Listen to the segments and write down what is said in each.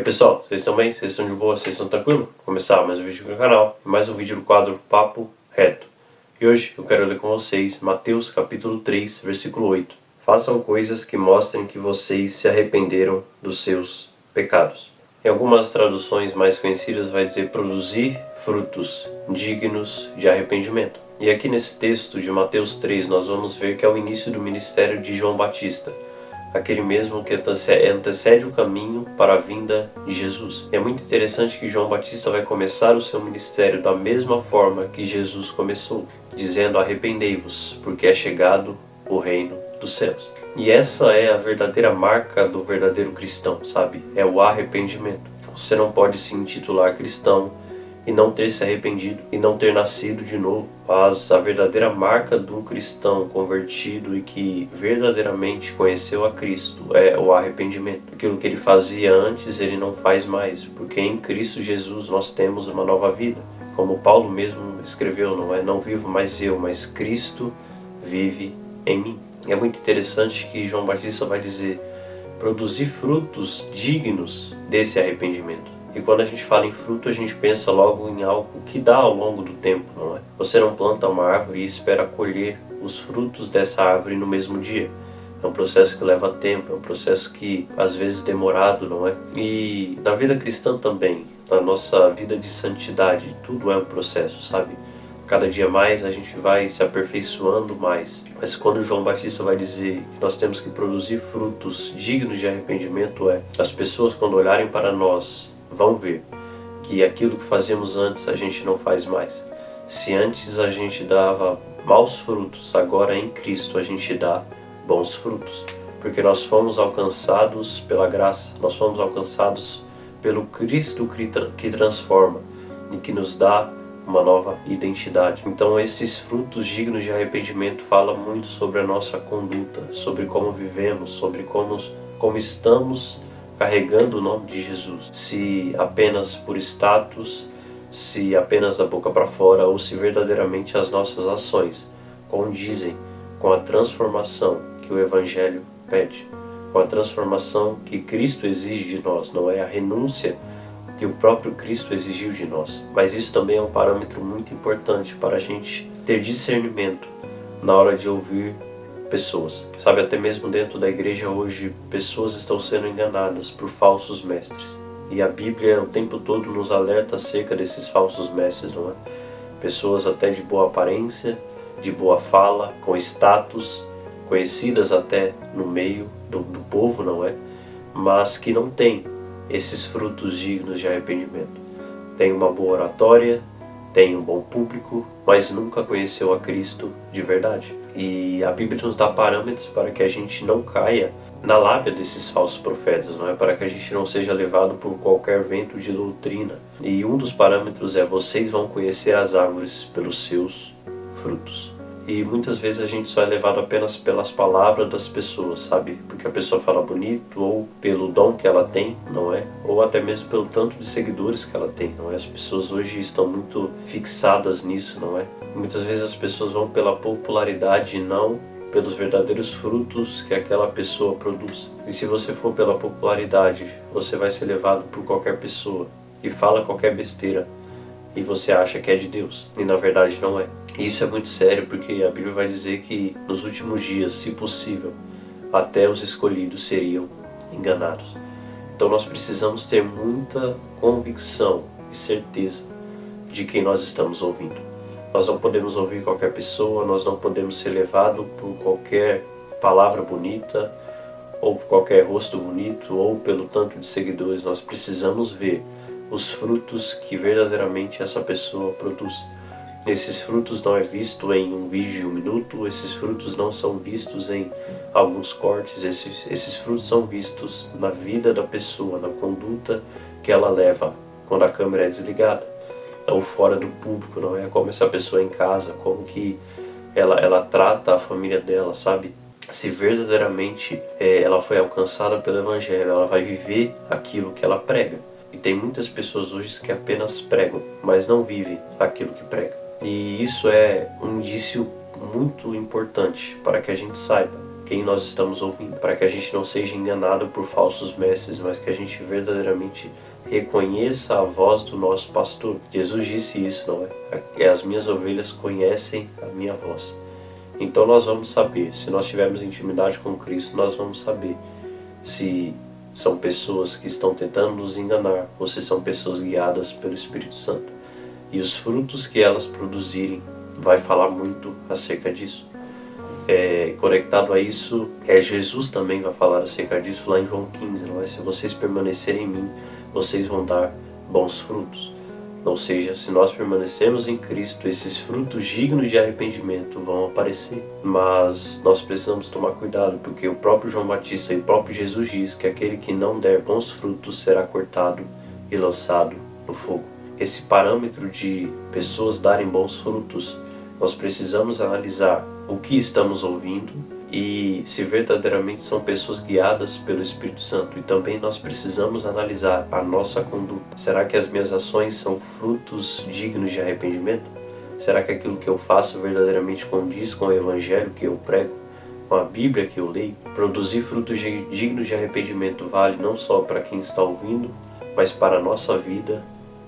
aí pessoal, vocês estão bem? Vocês estão de boa? Vocês estão tranquilos? Vou começar mais um vídeo aqui no canal, mais um vídeo do quadro Papo Reto. E hoje eu quero ler com vocês Mateus capítulo 3, versículo 8. Façam coisas que mostrem que vocês se arrependeram dos seus pecados. Em algumas traduções mais conhecidas vai dizer produzir frutos dignos de arrependimento. E aqui nesse texto de Mateus 3 nós vamos ver que é o início do ministério de João Batista, aquele mesmo que antecede o caminho para a vinda de Jesus. É muito interessante que João Batista vai começar o seu ministério da mesma forma que Jesus começou, dizendo: arrependei-vos, porque é chegado o reino dos céus. E essa é a verdadeira marca do verdadeiro cristão, sabe? É o arrependimento. Você não pode se intitular cristão e não ter se arrependido e não ter nascido de novo. Mas a verdadeira marca de um cristão convertido e que verdadeiramente conheceu a Cristo é o arrependimento. Aquilo que ele fazia antes ele não faz mais, porque em Cristo Jesus nós temos uma nova vida. Como Paulo mesmo escreveu, não vivo mais eu, mas Cristo vive em mim. É muito interessante que João Batista vai dizer: produzir frutos dignos desse arrependimento. E quando a gente fala em fruto, a gente pensa logo em algo que dá ao longo do tempo, não é? Você não planta uma árvore e espera colher os frutos dessa árvore no mesmo dia. É um processo que leva tempo, é um processo que às vezes demorado, não é? E na vida cristã também, na nossa vida de santidade, tudo é um processo, sabe? Cada dia mais a gente vai se aperfeiçoando mais. Mas quando João Batista vai dizer que nós temos que produzir frutos dignos de arrependimento, as pessoas quando olharem para nós vão ver que aquilo que fazíamos antes a gente não faz mais. Se antes a gente dava maus frutos, agora em Cristo a gente dá bons frutos. Porque nós fomos alcançados pela graça, nós fomos alcançados pelo Cristo que transforma e que nos dá uma nova identidade. Então esses frutos dignos de arrependimento falam muito sobre a nossa conduta, sobre como vivemos, sobre como estamos carregando o nome de Jesus. Se apenas por status, se apenas a boca para fora, ou se verdadeiramente as nossas ações condizem com a transformação que o Evangelho pede, com a transformação que Cristo exige de nós, não é a renúncia que o próprio Cristo exigiu de nós. Mas isso também é um parâmetro muito importante para a gente ter discernimento na hora de ouvir pessoas. Sabe, até mesmo dentro da igreja hoje, pessoas estão sendo enganadas por falsos mestres. E a Bíblia o tempo todo nos alerta acerca desses falsos mestres, não é? Pessoas até de boa aparência, de boa fala, com status, conhecidas até no meio do povo, não é? Mas que não têm esses frutos dignos de arrependimento. Tem uma boa oratória, tem um bom público, mas nunca conheceu a Cristo de verdade. E a Bíblia nos dá parâmetros para que a gente não caia na lábia desses falsos profetas, não é? Para que a gente não seja levado por qualquer vento de doutrina. E um dos parâmetros é: vocês vão conhecer as árvores pelos seus frutos. E muitas vezes a gente só é levado apenas pelas palavras das pessoas, sabe? Porque a pessoa fala bonito, ou pelo dom que ela tem, não é? Ou até mesmo pelo tanto de seguidores que ela tem, não é? As pessoas hoje estão muito fixadas nisso, não é? Muitas vezes as pessoas vão pela popularidade e não pelos verdadeiros frutos que aquela pessoa produz. E se você for pela popularidade, você vai ser levado por qualquer pessoa e fala qualquer besteira e você acha que é de Deus, e na verdade não é. E isso é muito sério, porque a Bíblia vai dizer que nos últimos dias, se possível, até os escolhidos seriam enganados. Então nós precisamos ter muita convicção e certeza de quem nós estamos ouvindo. Nós não podemos ouvir qualquer pessoa, nós não podemos ser levados por qualquer palavra bonita, ou por qualquer rosto bonito, ou pelo tanto de seguidores. Nós precisamos ver os frutos que verdadeiramente essa pessoa produz. Esses frutos não é visto em um vídeo de 1 minuto, esses frutos não são vistos em alguns cortes, esses frutos são vistos na vida da pessoa, na conduta que ela leva quando a câmera é desligada, ou fora do público, não é? Como essa pessoa em casa, como que ela trata a família dela, sabe? Se verdadeiramente ela foi alcançada pelo Evangelho, ela vai viver aquilo que ela prega. E tem muitas pessoas hoje que apenas pregam, mas não vivem aquilo que pregam. E isso é um indício muito importante para que a gente saiba quem nós estamos ouvindo, para que a gente não seja enganado por falsos mestres, mas que a gente verdadeiramente reconheça a voz do nosso pastor. Jesus disse isso, não é? As minhas ovelhas conhecem a minha voz. Então nós vamos saber, se nós tivermos intimidade com Cristo, nós vamos saber se são pessoas que estão tentando nos enganar ou se são pessoas guiadas pelo Espírito Santo. E os frutos que elas produzirem vai falar muito acerca disso. Conectado a isso, Jesus também vai falar acerca disso lá em João 15, não é? Se vocês permanecerem em mim, vocês vão dar bons frutos. Ou seja, se nós permanecermos em Cristo, esses frutos dignos de arrependimento vão aparecer. Mas nós precisamos tomar cuidado, porque o próprio João Batista e o próprio Jesus diz que aquele que não der bons frutos será cortado e lançado no fogo. Esse parâmetro de pessoas darem bons frutos, nós precisamos analisar o que estamos ouvindo e se verdadeiramente são pessoas guiadas pelo Espírito Santo. E também nós precisamos analisar a nossa conduta. Será que as minhas ações são frutos dignos de arrependimento? Será que aquilo que eu faço verdadeiramente condiz com o Evangelho que eu prego, com a Bíblia que eu leio? Produzir frutos dignos de arrependimento vale não só para quem está ouvindo, mas para a nossa vida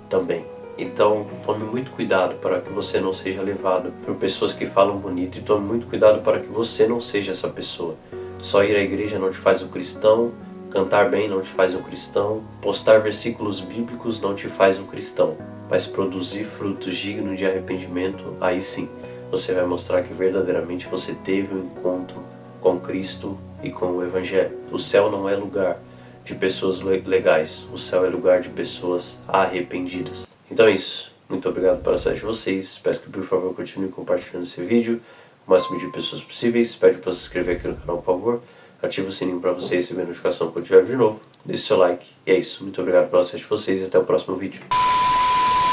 também. Então, tome muito cuidado para que você não seja levado por pessoas que falam bonito, e tome muito cuidado para que você não seja essa pessoa. Só ir à igreja não te faz um cristão, cantar bem não te faz um cristão, postar versículos bíblicos não te faz um cristão, mas produzir frutos dignos de arrependimento, aí sim, você vai mostrar que verdadeiramente você teve um encontro com Cristo e com o Evangelho. O céu não é lugar de pessoas legais, o céu é lugar de pessoas arrependidas. Então é isso. Muito obrigado pela atenção de vocês. Peço que, por favor, continue compartilhando esse vídeo com o máximo de pessoas possíveis. Pede para se inscrever aqui no canal, por favor. Ative o sininho para você receber a notificação quando eu tiver de novo. Deixe seu like. E é isso. Muito obrigado pela atenção de vocês e até o próximo vídeo.